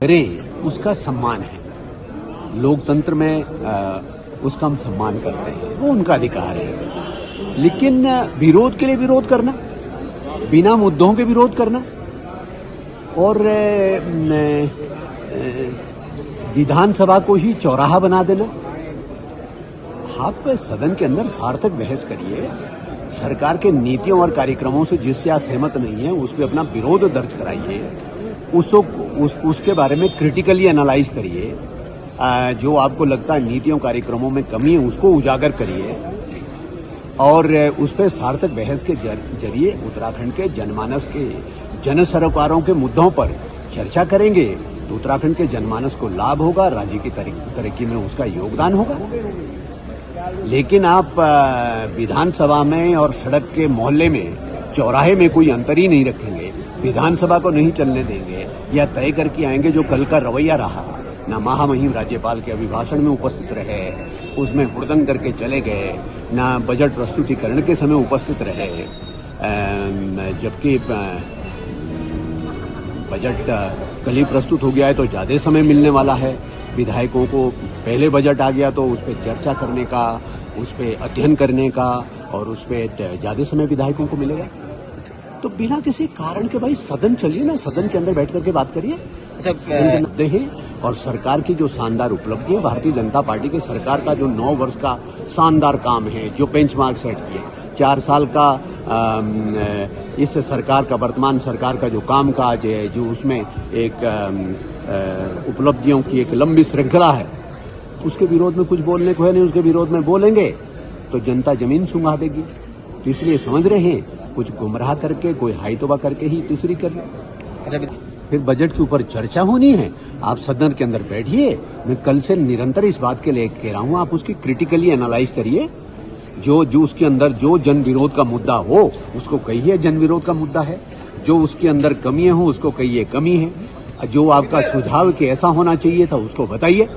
करें उसका सम्मान है। लोकतंत्र में उसका हम सम्मान करते हैं, वो उनका अधिकार है। लेकिन विरोध के लिए विरोध करना, बिना मुद्दों के विरोध करना और विधानसभा को ही चौराहा बना देना। आप सदन के अंदर सार्थक बहस करिए, सरकार के नीतियों और कार्यक्रमों से जिससे आप सहमत नहीं है उस पर अपना विरोध दर्ज कराइए, उसके बारे में क्रिटिकली एनालाइज करिए। जो आपको लगता है नीतियों कार्यक्रमों में कमी है उसको उजागर करिए और उस पर सार्थक बहस के जरिए उत्तराखंड के जनमानस के जन सरोकारों के मुद्दों पर चर्चा करेंगे तो उत्तराखंड के जनमानस को लाभ होगा, राज्य की तरक्की में उसका योगदान होगा। लेकिन आप विधानसभा में और सड़क के मोहल्ले में, चौराहे में कोई अंतर ही नहीं रखेंगे, विधानसभा को नहीं चलने देंगे या तय करके आएंगे जो कल का रवैया रहा, ना महामहिम राज्यपाल के अभिभाषण में उपस्थित रहे, उसमें हुड़दंग करके चले गए, ना बजट प्रस्तुतिकरण के समय उपस्थित रहे, जबकि बजट कल ही प्रस्तुत हो गया है तो ज़्यादा समय मिलने वाला है। विधायकों को पहले बजट आ गया तो उस पर चर्चा करने का, उस पर अध्ययन करने का और उस पर ज़्यादा समय विधायकों को मिलेगा। तो बिना किसी कारण के भाई सदन चलिए ना, सदन के अंदर बैठ करके बात करिए। मुद्दे हैं और सरकार की जो शानदार उपलब्धि है, भारतीय जनता पार्टी की सरकार का जो 9 वर्ष का शानदार काम है, जो बेंचमार्क सेट किए, 4 साल का इस सरकार का, वर्तमान सरकार का जो कामकाज है, जो उसमें एक उपलब्धियों की एक लंबी श्रृंखला है, उसके विरोध में कुछ बोलने को है नहीं। उसके विरोध में बोलेंगे तो जनता जमीन सुंघा देगी। तो इसलिए समझ रहे हैं, कुछ गुमराह करके, कोई हाई तोबा करके ही तीसरी कर ले। फिर बजट के ऊपर चर्चा होनी है, आप सदन के अंदर बैठिए। मैं कल से निरंतर इस बात के लिए कह रहा हूँ, आप उसकी क्रिटिकली एनालाइज करिए। जो उसके अंदर जो जन विरोध का मुद्दा हो उसको कहिए जन विरोध का मुद्दा है, जो उसके अंदर कमियां हो उसको कहिए कमी है, जो आपका सुझाव कि ऐसा होना चाहिए था उसको बताइए।